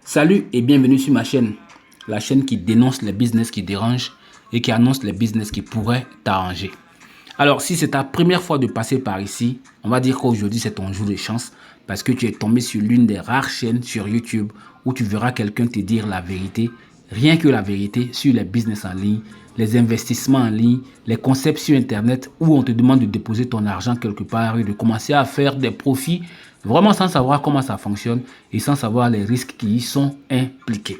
Salut et bienvenue sur ma chaîne, la chaîne qui dénonce les business qui dérangent et qui annonce les business qui pourraient t'arranger. Alors, si c'est ta première fois de passer par ici, on va dire qu'aujourd'hui c'est ton jour de chance parce que tu es tombé sur l'une des rares chaînes sur YouTube où tu verras quelqu'un te dire la vérité, rien que la vérité sur les business en ligne, les investissements en ligne, les concepts sur Internet où on te demande de déposer ton argent quelque part et de commencer à faire des profits vraiment sans savoir comment ça fonctionne et sans savoir les risques qui y sont impliqués.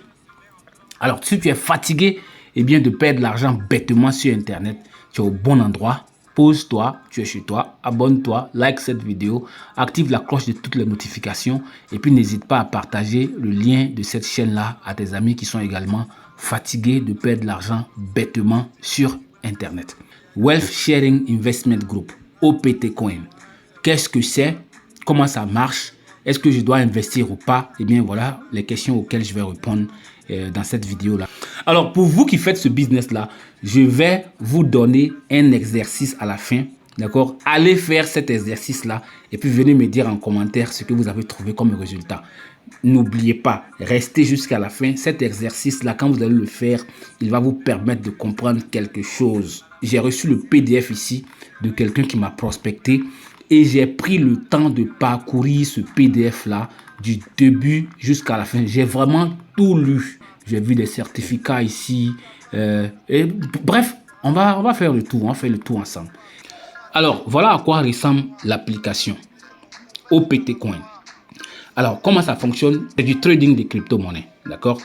Alors, si tu es fatigué de perdre l'argent bêtement sur Internet, tu es au bon endroit. Pose-toi, tu es chez toi, abonne-toi, like cette vidéo, active la cloche de toutes les notifications et puis n'hésite pas à partager le lien de cette chaîne-là à tes amis qui sont également fatigués de perdre l'argent bêtement sur Internet. Wealth Sharing Investment Group, OPT Coin. Qu'est-ce que c'est? Comment ça marche? Est-ce que je dois investir ou pas? Eh bien, voilà les questions auxquelles je vais répondre dans cette vidéo-là. Alors, pour vous qui faites ce business-là, je vais vous donner un exercice à la fin. D'accord? Allez faire cet exercice-là et puis venez me dire en commentaire ce que vous avez trouvé comme résultat. N'oubliez pas, restez jusqu'à la fin. Cet exercice-là, quand vous allez le faire, il va vous permettre de comprendre quelque chose. J'ai reçu le PDF ici de quelqu'un qui m'a prospecté et j'ai pris le temps de parcourir ce PDF-là du début jusqu'à la fin. J'ai vraiment tout lu. J'ai vu des certificats ici. Bref, on va faire le tour. On va faire le tour ensemble. Alors, voilà à quoi ressemble l'application OPT Coin. Alors, comment ça fonctionne? C'est du trading de crypto-monnaies, d'accord?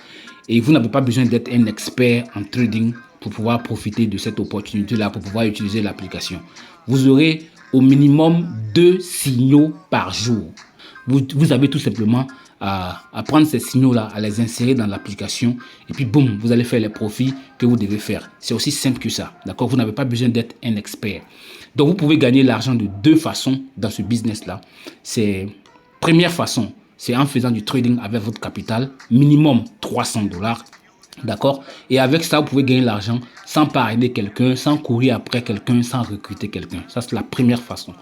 Et vous n'avez pas besoin d'être un expert en trading pour pouvoir profiter de cette opportunité-là, pour pouvoir utiliser l'application. Vous aurez au minimum 2 signaux par jour. Vous avez tout simplement à prendre ces signaux-là, à les insérer dans l'application et puis boum, vous allez faire les profits que vous devez faire. C'est aussi simple que ça, d'accord? Vous n'avez pas besoin d'être un expert. Donc, vous pouvez gagner l'argent de 2 façons dans ce business-là. C'est première façon, c'est en faisant du trading avec votre capital, minimum 300 $. D'accord? Et avec ça, vous pouvez gagner l'argent sans parrainer quelqu'un, sans courir après quelqu'un, sans recruter quelqu'un. Ça, c'est la première façon.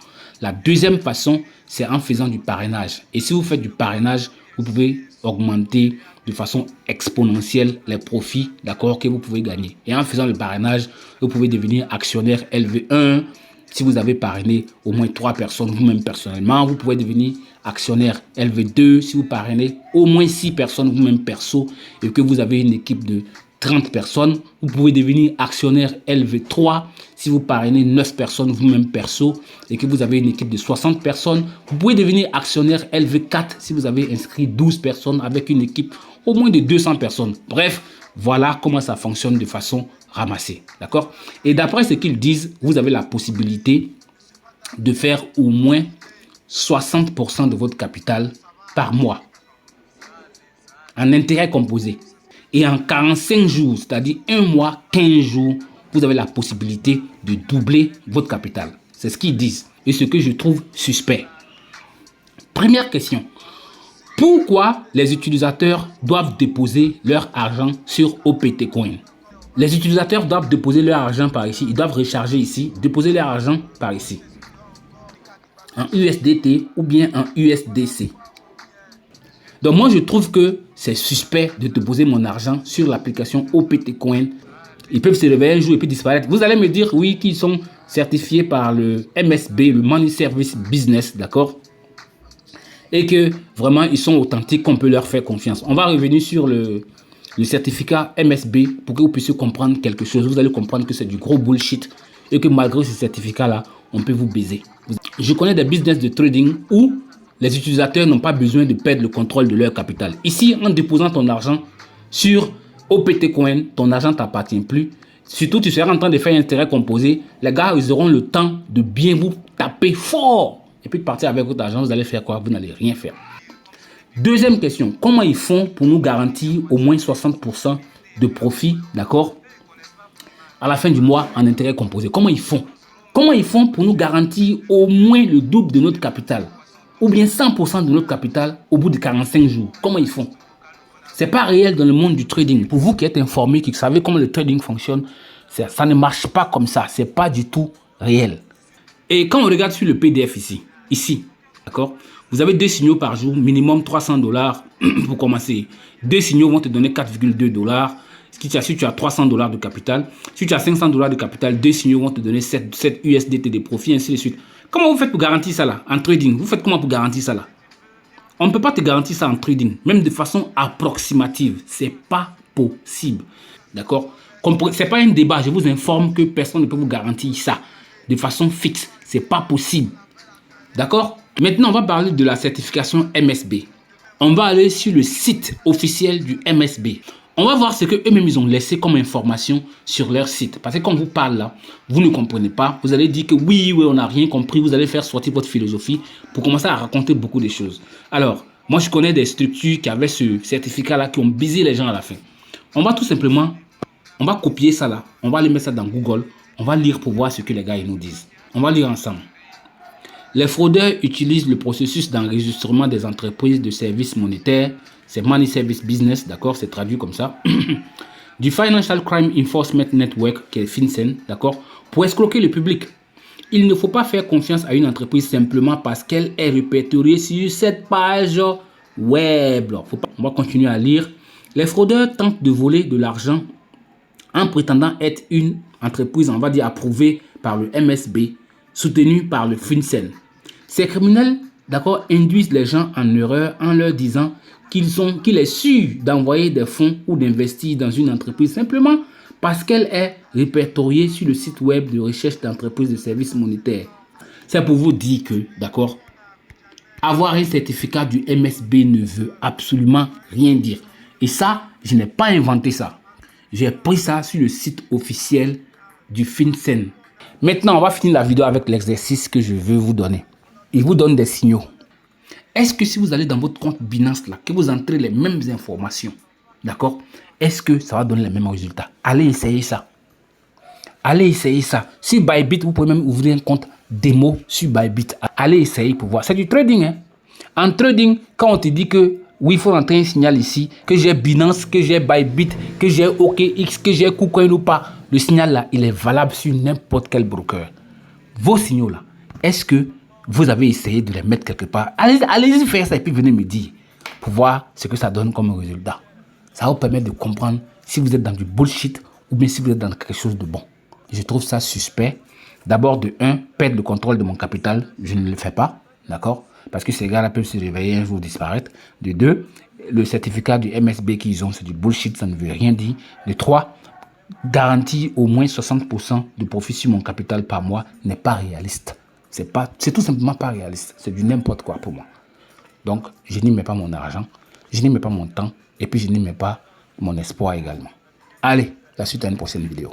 La deuxième façon, c'est en faisant du parrainage. Et si vous faites du parrainage, vous pouvez augmenter de façon exponentielle les profits, d'accord, que vous pouvez gagner. Et en faisant le parrainage, vous pouvez devenir actionnaire LV1. Si vous avez parrainé au moins 3 personnes, vous-même personnellement, vous pouvez devenir actionnaire LV2 si vous parrainez au moins 6 personnes vous-même perso et que vous avez une équipe de 30 personnes. Vous pouvez devenir actionnaire LV3 si vous parrainez 9 personnes vous-même perso et que vous avez une équipe de 60 personnes. Vous pouvez devenir actionnaire LV4 si vous avez inscrit 12 personnes avec une équipe au moins de 200 personnes. Bref, voilà comment ça fonctionne de façon ramassée. D'accord? Et d'après ce qu'ils disent, vous avez la possibilité de faire au moins 60% de votre capital par mois en intérêt composé. Et en 45 jours, c'est-à-dire 1 mois, 15 jours, vous avez la possibilité de doubler votre capital. C'est ce qu'ils disent et ce que je trouve suspect. Première question. Pourquoi les utilisateurs doivent déposer leur argent sur OPT Coin? Les utilisateurs doivent déposer leur argent par ici. Ils doivent recharger ici, déposer leur argent par ici. En USDT ou bien en USDC. Donc moi je trouve que c'est suspect de déposer mon argent sur l'application OPT Coin. Ils peuvent se réveiller un jour et puis disparaître. Vous allez me dire oui qu'ils sont certifiés par le MSB, le Money Service Business, d'accord? Et que vraiment ils sont authentiques, qu'on peut leur faire confiance. On va revenir sur le certificat MSB pour que vous puissiez comprendre quelque chose. Vous allez comprendre que c'est du gros bullshit et que malgré ce certificat-là, on peut vous baiser. Je connais des business de trading où les utilisateurs n'ont pas besoin de perdre le contrôle de leur capital. Ici, en déposant ton argent sur OPT Coin, ton argent ne t'appartient plus. Surtout, tu seras en train de faire un intérêt composé. Les gars, ils auront le temps de bien vous taper fort. Et puis de partir avec votre argent, vous allez faire quoi? Vous n'allez rien faire. Deuxième question, comment ils font pour nous garantir au moins 60% de profit, d'accord, à la fin du mois en intérêt composé? Comment ils font? Comment ils font pour nous garantir au moins le double de notre capital ou bien 100% de notre capital au bout de 45 jours? Comment ils font? C'est pas réel dans le monde du trading. Pour vous qui êtes informés, qui savez comment le trading fonctionne, ça ne marche pas comme ça. C'est pas du tout réel. Et quand on regarde sur le PDF ici, d'accord, Vous avez 2 signaux par jour, minimum $300 pour commencer. 2 signaux vont te donner $4,2. Si tu as $300 de capital, si tu as $500 de capital, 2 signaux vont te donner 7 USDT de profit, ainsi de suite. Comment vous faites pour garantir ça là en trading? Vous faites comment pour garantir ça là? On ne peut pas te garantir ça en trading, même de façon approximative. C'est pas possible. D'accord? Ce n'est pas un débat. Je vous informe que personne ne peut vous garantir ça de façon fixe. C'est pas possible. D'accord? Maintenant, on va parler de la certification MSB. On va aller sur le site officiel du MSB. On va voir ce qu'eux-mêmes ils ont laissé comme information sur leur site. Parce que quand on vous parle là, vous ne comprenez pas. Vous allez dire que oui, on n'a rien compris. Vous allez faire sortir votre philosophie pour commencer à raconter beaucoup de choses. Alors, moi je connais des structures qui avaient ce certificat-là, qui ont baisé les gens à la fin. On va tout simplement, on va copier ça là. On va aller mettre ça dans Google. On va lire pour voir ce que les gars ils nous disent. On va lire ensemble. Les fraudeurs utilisent le processus d'enregistrement des entreprises de services monétaires. C'est Money Service Business, d'accord, c'est traduit comme ça. Du Financial Crime Enforcement Network, qui est FinCEN, d'accord, pour escroquer le public. Il ne faut pas faire confiance à une entreprise simplement parce qu'elle est répertoriée sur cette page web. On va continuer à lire. Les fraudeurs tentent de voler de l'argent en prétendant être une entreprise, on va dire, approuvée par le MSB, soutenue par le FinCEN. Ces criminels, d'accord, induisent les gens en erreur en leur disant qu'il est sûr d'envoyer des fonds ou d'investir dans une entreprise simplement parce qu'elle est répertoriée sur le site web de recherche d'entreprises de services monétaires. C'est pour vous dire que, d'accord, avoir un certificat du MSB ne veut absolument rien dire. Et ça, je n'ai pas inventé ça. J'ai pris ça sur le site officiel du FinCEN. Maintenant, on va finir la vidéo avec l'exercice que je veux vous donner. Il vous donne des signaux. Est-ce que si vous allez dans votre compte Binance là, que vous entrez les mêmes informations, d'accord, est-ce que ça va donner les mêmes résultats? Allez essayer ça. Allez essayer ça. Sur Bybit, vous pouvez même ouvrir un compte démo sur Bybit. Allez essayer pour voir. C'est du trading. Hein? En trading, quand on te dit que oui, il faut rentrer un signal ici, que j'ai Binance, que j'ai Bybit, que j'ai OKX, que j'ai KuCoin ou pas, le signal là, il est valable sur n'importe quel broker. Vos signaux là, est-ce que vous avez essayé de les mettre quelque part? Allez-y faire ça et puis venez me dire pour voir ce que ça donne comme résultat. Ça va vous permettre de comprendre si vous êtes dans du bullshit ou bien si vous êtes dans quelque chose de bon. Je trouve ça suspect. D'abord, de 1, perdre le contrôle de mon capital, je ne le fais pas, d'accord? Parce que ces gars-là peuvent se réveiller un jour disparaître. De 2, le certificat du MSB qu'ils ont, c'est du bullshit, ça ne veut rien dire. De 3, garantir au moins 60% de profit sur mon capital par mois n'est pas réaliste. C'est tout simplement pas réaliste. C'est du n'importe quoi pour moi. Donc, je n'y mets pas mon argent, je n'y mets pas mon temps et puis je n'y mets pas mon espoir également. Allez, la suite à une prochaine vidéo.